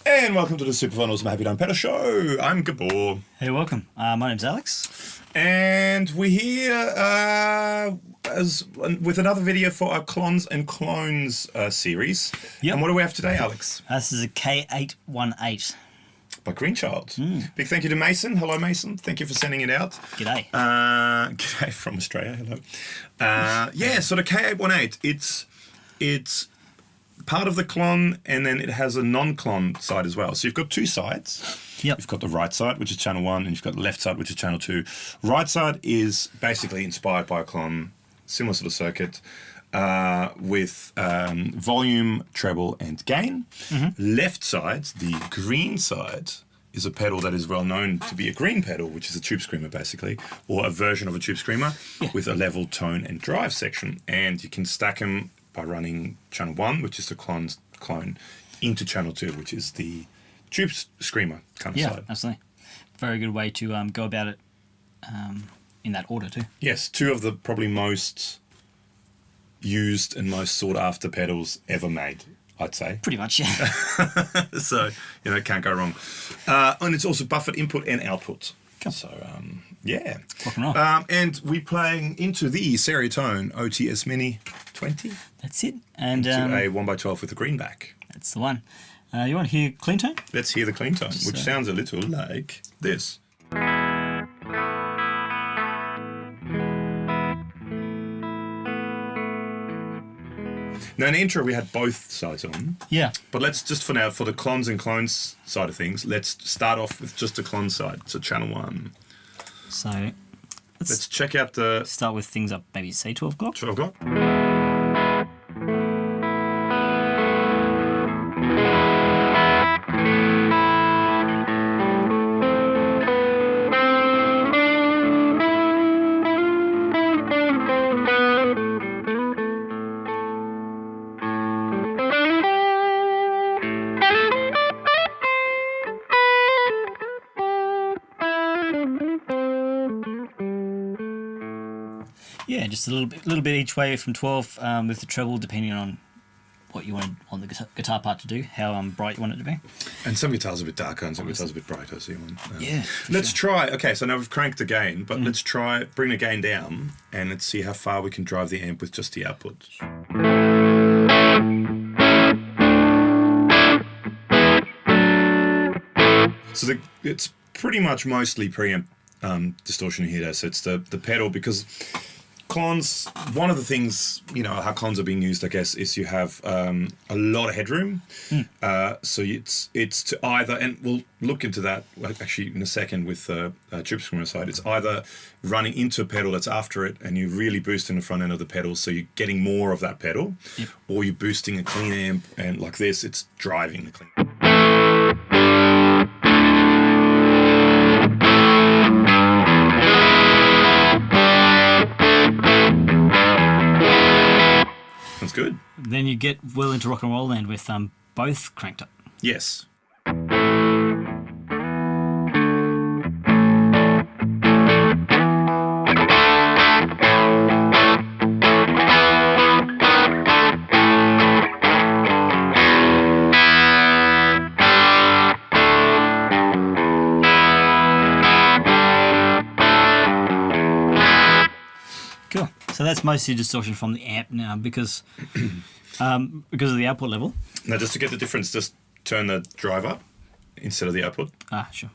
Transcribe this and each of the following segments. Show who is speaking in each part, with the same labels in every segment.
Speaker 1: And welcome to the Super Fun Awesome Happy Time Pedal Show. I'm Gabor.
Speaker 2: Hey, welcome. My name's Alex.
Speaker 1: And we're here with another video for our Clons and Clones series.
Speaker 2: Yep.
Speaker 1: And what do we have today, Alex?
Speaker 2: This is a K818.
Speaker 1: By Greenchild. Big thank you to Mason. Hello, Mason. Thank you for sending it out.
Speaker 2: G'day.
Speaker 1: G'day from Australia. Hello. Yeah, so the K818, it's part of the clon, and then it has a non-clon side as well. So you've got two sides.
Speaker 2: Yep.
Speaker 1: You've got the right side, which is channel 1, and you've got the left side, which is channel 2. Right side is basically inspired by a clon, similar sort of circuit, with volume, treble, and gain. Left side, the green side, is a pedal that is well known to be a green pedal, which is a tube screamer basically, or a version of a tube screamer with a level, tone, and drive section. And you can stack them by running channel 1, which is the clone, into channel 2, which is the tube screamer kind of side.
Speaker 2: Yeah, absolutely. Very good way to go about it in that order too.
Speaker 1: Yes, two of the probably most used and most sought after pedals ever made, I'd say.
Speaker 2: Pretty much, yeah.
Speaker 1: So, can't go wrong. And it's also buffered input and output.
Speaker 2: Cool.
Speaker 1: So, yeah.
Speaker 2: Rock and roll.
Speaker 1: And we're playing into the Seritone OTS Mini 20.
Speaker 2: That's it. And
Speaker 1: into a 1x12 with a greenback.
Speaker 2: That's the one. You want to hear clean tone?
Speaker 1: Let's hear the clean tone, which sounds a little like this. Now, in the intro, we had both sides on.
Speaker 2: Yeah.
Speaker 1: But let's just for now, for the clones and clones side of things, let's start off with just the clone side. So channel 1.
Speaker 2: So
Speaker 1: let's check out the...
Speaker 2: Start with things up, maybe say 12 o'clock.
Speaker 1: 12 o'clock.
Speaker 2: Yeah, just a little bit each way from 12 with the treble, depending on what you want on the guitar part to do, how bright you want it to be.
Speaker 1: And some guitars are a bit darker and some guitars are a bit brighter. So you want,
Speaker 2: yeah.
Speaker 1: Let's try. Okay, so now we've cranked the gain, but let's try bring the gain down and let's see how far we can drive the amp with just the output. So it's pretty much mostly preamp distortion here. So it's the pedal, because clones, one of the things, how clones are being used, I guess, is you have a lot of headroom. So it's to either, and we'll look into that actually in a second with the tube screamer side, it's either running into a pedal that's after it and you really boost in the front end of the pedal, so you're getting more of that pedal, or you're boosting a clean amp, and like this, it's driving the clean. That's good.
Speaker 2: Then you get well into rock and roll land with both cranked up.
Speaker 1: Yes.
Speaker 2: Cool. So that's mostly distortion from the amp now, because of the output level.
Speaker 1: Now, just to get the difference, just turn the drive up instead of the output.
Speaker 2: Ah, sure.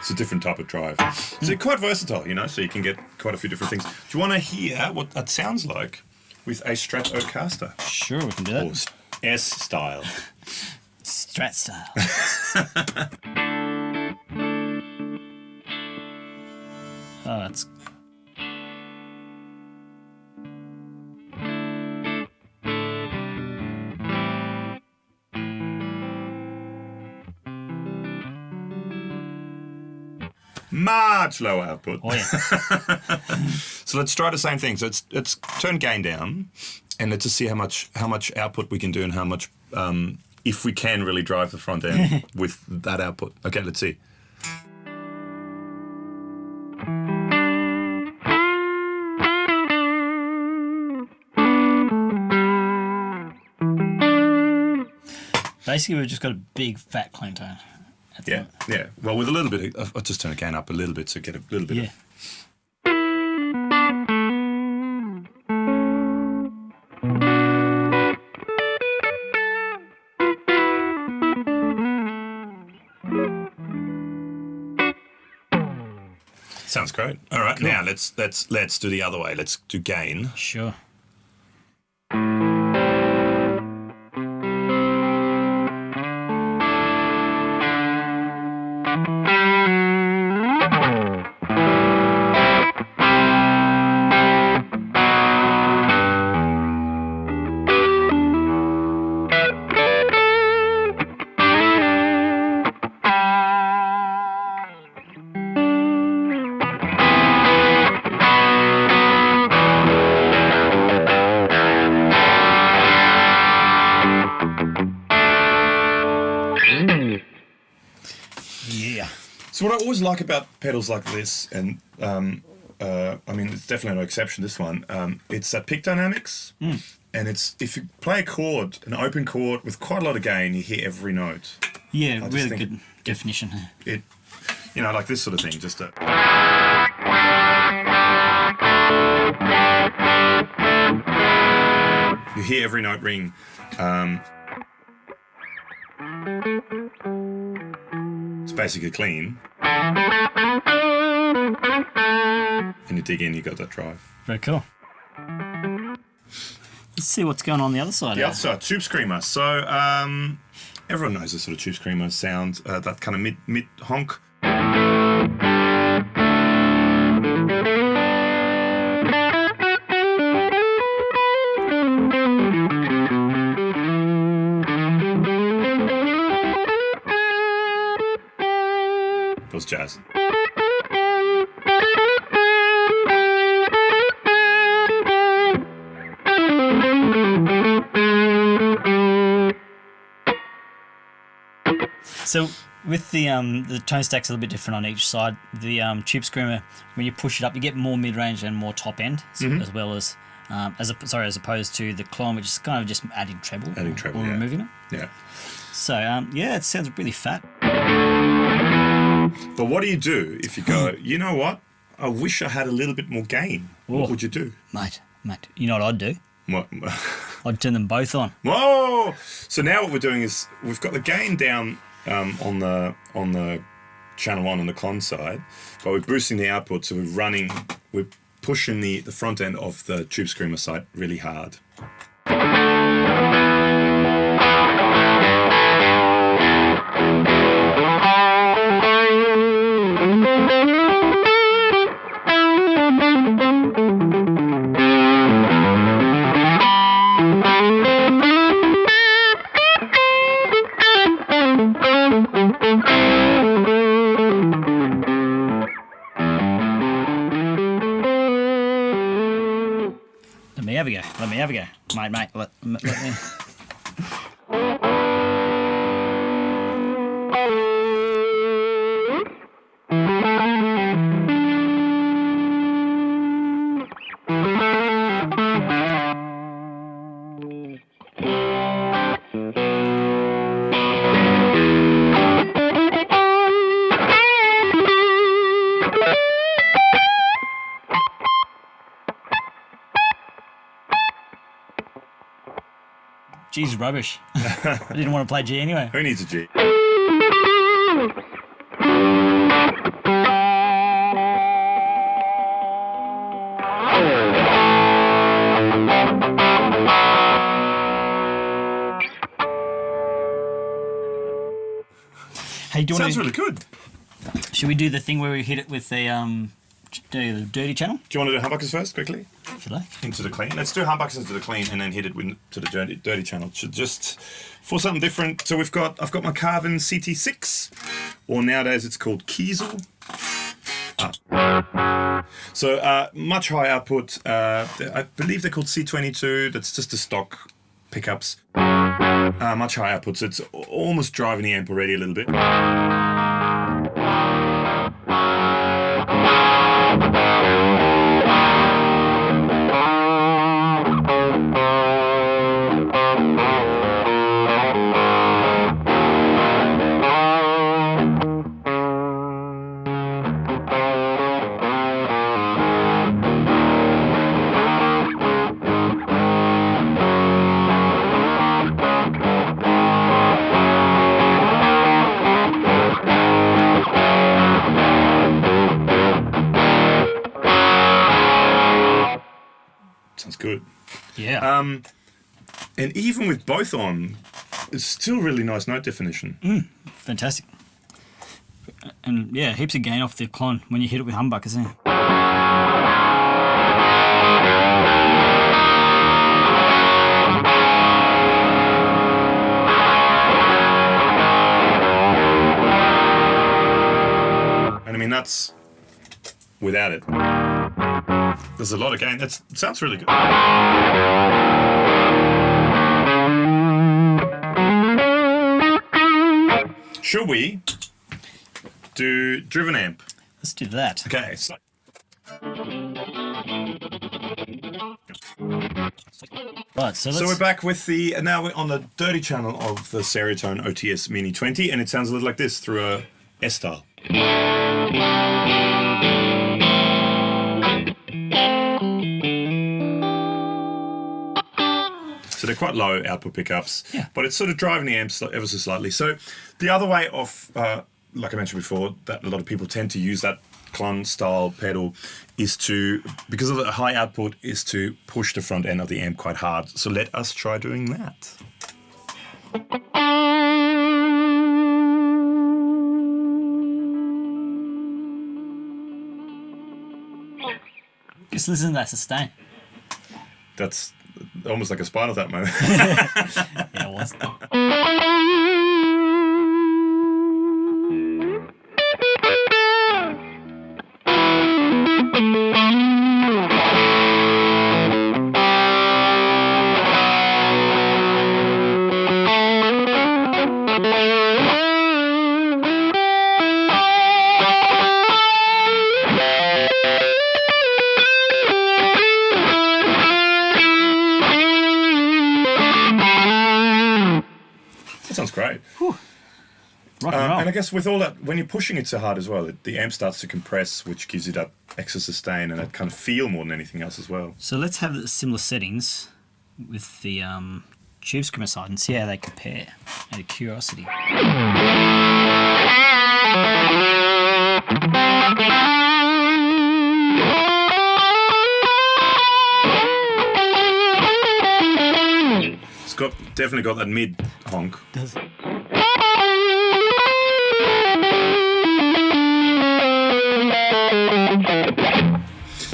Speaker 1: So a different type of drive. So they're quite versatile, so you can get quite a few different things. Do you want to hear what that sounds like with a Stratocaster?
Speaker 2: Sure, we can do that.
Speaker 1: Or S style.
Speaker 2: Strat style. Oh, that's...
Speaker 1: Much lower output.
Speaker 2: Oh, yeah.
Speaker 1: So let's try the same thing. So let's turn gain down, and let's just see how much output we can do and how much, if we can really drive the front end with that output. Okay, let's see.
Speaker 2: Basically, we've just got a big fat clean tone.
Speaker 1: Yeah. Well, with a little bit, I'll just turn the gain up a little bit to get a little bit of... Sounds great. All right, cool. Now let's do the other way. Let's do gain.
Speaker 2: Sure. Yeah.
Speaker 1: So what I always like about pedals like this, and I mean, it's definitely no exception, this one, it's that pick dynamics, and it's, if you play a chord, an open chord with quite a lot of gain, you hear every note.
Speaker 2: Yeah, really good definition.
Speaker 1: It, like this sort of thing, just a... You hear every note ring. It's basically clean. And you dig in, you got that drive.
Speaker 2: Very cool. Let's see what's going on the other side.
Speaker 1: The other side, tube screamer. So everyone knows the sort of tube screamer sound, that kind of mid honk. Was jazz.
Speaker 2: So with the tone stacks a little bit different on each side. The tube screamer, when you push it up, you get more mid range and more top end, as well as as opposed to the clone, which is kind of just adding treble, or removing it.
Speaker 1: Yeah.
Speaker 2: So it sounds really fat.
Speaker 1: But what do you do if you go, you know what? I wish I had a little bit more gain. What would you do?
Speaker 2: Mate, you know what I'd do?
Speaker 1: What?
Speaker 2: I'd turn them both on.
Speaker 1: Whoa! So now what we're doing is we've got the gain down on the channel 1 on the con side, but we're boosting the output, so we're pushing the front end of the tube screamer side really hard.
Speaker 2: Let me have a go. Mate, let me... G's rubbish. I didn't want to play G anyway.
Speaker 1: Who needs a G?
Speaker 2: Hey, do you want
Speaker 1: Sounds really good.
Speaker 2: Should we do the thing where we hit it with the dirty channel?
Speaker 1: Do you want to do humbuckers first, quickly?
Speaker 2: If you like.
Speaker 1: Into the clean. Let's do humbuckers into the clean and then hit it to the dirty channel. Just for something different. So I've got my Carvin CT6, or nowadays it's called Kiesel. So much higher output. I believe they're called C22. That's just the stock pickups. Much higher output. So it's almost driving the amp already a little bit. Sounds good.
Speaker 2: Yeah.
Speaker 1: And even with both on, it's still really nice note definition.
Speaker 2: Fantastic. And yeah, heaps of gain off the clon when you hit it with humbuckers.
Speaker 1: And I mean, that's without it. There's a lot of gain. That sounds really good. Should we do driven amp?
Speaker 2: Let's do that.
Speaker 1: Okay. So
Speaker 2: Right, so
Speaker 1: we're back with now we're on the dirty channel of the Stereotone OTS Mini 20, and it sounds a little like this through a S-style. So they're quite low output pickups, but it's sort of driving the amps ever so slightly. So the other way of, like I mentioned before, that a lot of people tend to use that clon style pedal is to, because of the high output, is to push the front end of the amp quite hard. So let us try doing that.
Speaker 2: Just listen to that sustain.
Speaker 1: That's almost like a Spinal Tap moment.
Speaker 2: Yeah, it was.
Speaker 1: Sounds great.
Speaker 2: Rock and roll.
Speaker 1: And I guess with all that, when you're pushing it so hard as well, the amp starts to compress, which gives you that extra sustain and that kind of feel more than anything else as well.
Speaker 2: So let's have similar settings with the tube screamer side and see how they compare out of curiosity.
Speaker 1: It's definitely got that mid honk.
Speaker 2: Does it?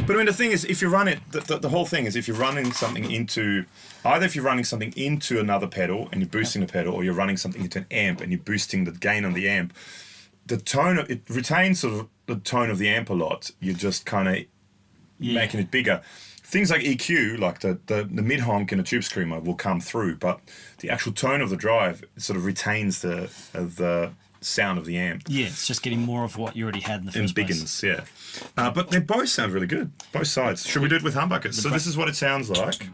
Speaker 1: But I mean, the thing is, if you run it, the whole thing is if you're running something into, either if you're running something into another pedal and you're boosting the pedal, or you're running something into an amp and you're boosting the gain on the amp, the tone, it retains sort of the tone of the amp a lot. You're just kind of making it bigger. Things like EQ, like the mid honk in a tube screamer, will come through, but the actual tone of the drive sort of retains the sound of the amp.
Speaker 2: Yeah, it's just getting more of what you already had in the first
Speaker 1: biggins,
Speaker 2: place.
Speaker 1: yeah. But they both sound really good, both sides. Should we do it with humbuckers? So this is what it sounds like.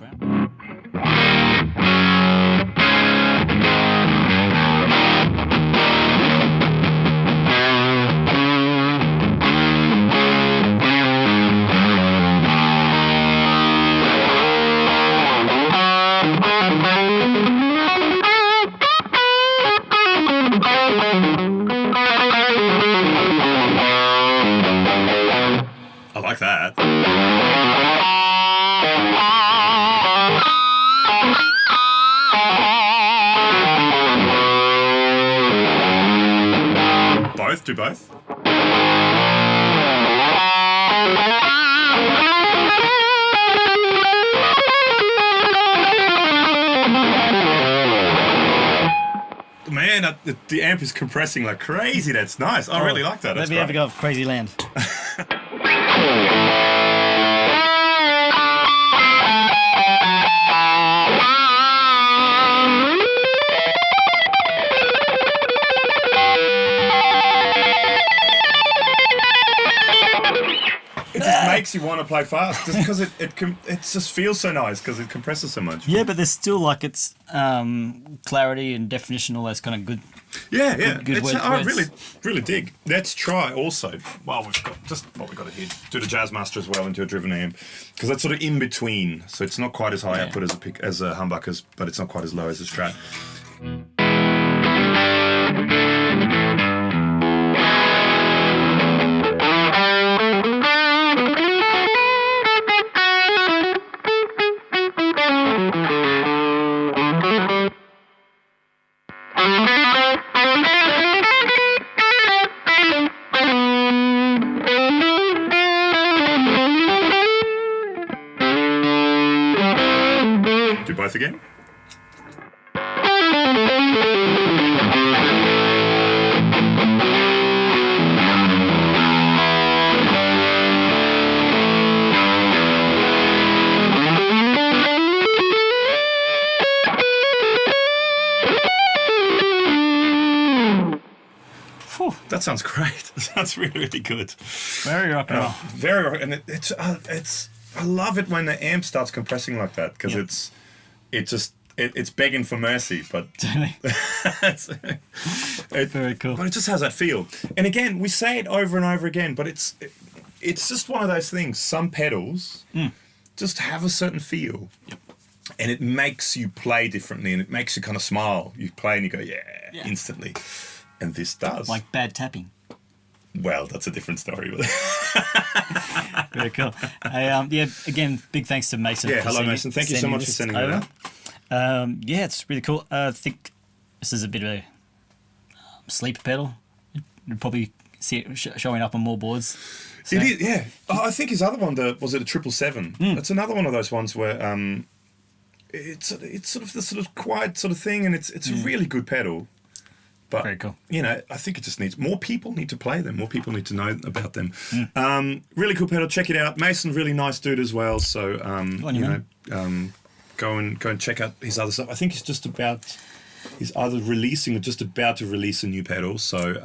Speaker 1: I like that. Do both. Man, the amp is compressing like crazy. That's nice. I really like that.
Speaker 2: Let me have a go of Crazy Land.
Speaker 1: It just makes you want to play fast, just because it just feels so nice because it compresses so much.
Speaker 2: Yeah, but there's still like its clarity and definition, all those kind of good.
Speaker 1: Yeah.
Speaker 2: Good words.
Speaker 1: I really dig. Let's try also. Well, we've got just what we got here. Do the Jazzmaster as well into a driven amp, because that's sort of in between. So it's not quite as high output as a humbuckers, but it's not quite as low as a Strat. Do both again.
Speaker 2: Whew.
Speaker 1: That sounds great. That sounds really, really good.
Speaker 2: Very rock and roll.
Speaker 1: Very rock, and it's I love it when the amp starts compressing like that, because it's begging for mercy, but
Speaker 2: Very cool.
Speaker 1: But it just has that feel. And again, we say it over and over again, but it's just one of those things. Some pedals just have a certain feel.
Speaker 2: Yep.
Speaker 1: And it makes you play differently, and it makes you kind of smile. You play and you go, yeah, instantly. And this does.
Speaker 2: Like bad tapping.
Speaker 1: Well, that's a different story.
Speaker 2: Very cool. Again, big thanks to Mason.
Speaker 1: Yeah,
Speaker 2: for
Speaker 1: hello, Mason. Thank you so much for sending it over.
Speaker 2: Yeah, it's really cool. I think this is a bit of a sleeper pedal. You'll probably see it showing up on more boards. So.
Speaker 1: It is, yeah. Oh, I think his other one, was it a 777? That's another one of those ones where it's sort of the sort of quiet sort of thing, and it's a really good pedal. But,
Speaker 2: very cool.
Speaker 1: You know, I think it just needs... More people need to play them. More people need to know about them. Really cool pedal. Check it out. Mason, really nice dude as well. So, go and check out his other stuff. I think he's either releasing or just about to release a new pedal. So,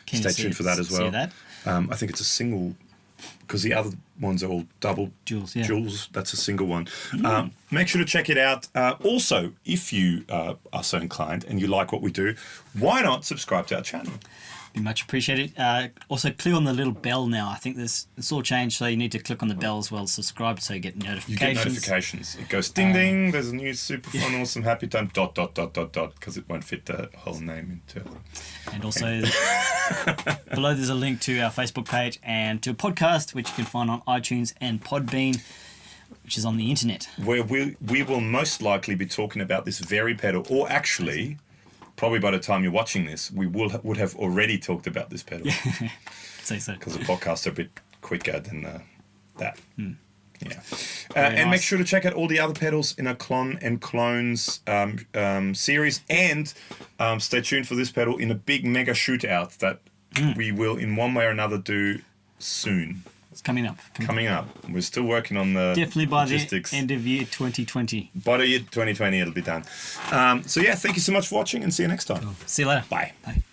Speaker 1: stay tuned for that as well.
Speaker 2: That?
Speaker 1: I think it's a single... Because the other ones are all double
Speaker 2: jewels.
Speaker 1: That's a single one. Make sure to check it out. Also, if you are so inclined and you like what we do, why not subscribe to our channel?
Speaker 2: Be much appreciated. Also, click on the little bell now. I think it's all changed, so you need to click on the bell as well, subscribe, so you get notifications.
Speaker 1: You get notifications. It goes ding ding. There's a new super fun, awesome, happy time. ... Because it won't fit the whole name into.
Speaker 2: And also, below there's a link to our Facebook page and to a podcast which you can find on iTunes and Podbean, which is on the internet.
Speaker 1: Where we will most likely be talking about this very pedal, or actually. Probably by the time you're watching this, we would have already talked about this pedal.
Speaker 2: Say so.
Speaker 1: Because the podcasts are a bit quicker than that. Yeah.
Speaker 2: Nice.
Speaker 1: And make sure to check out all the other pedals in our Clon and Clones series. And stay tuned for this pedal in a big mega shootout that we will, in one way or another, do soon.
Speaker 2: It's coming up.
Speaker 1: Coming up. We're still working on the
Speaker 2: definitely by
Speaker 1: logistics.
Speaker 2: the end of year 2020.
Speaker 1: By the year 2020, it'll be done. So yeah, thank you so much for watching, and see you next time.
Speaker 2: See you later.
Speaker 1: Bye.
Speaker 2: Bye.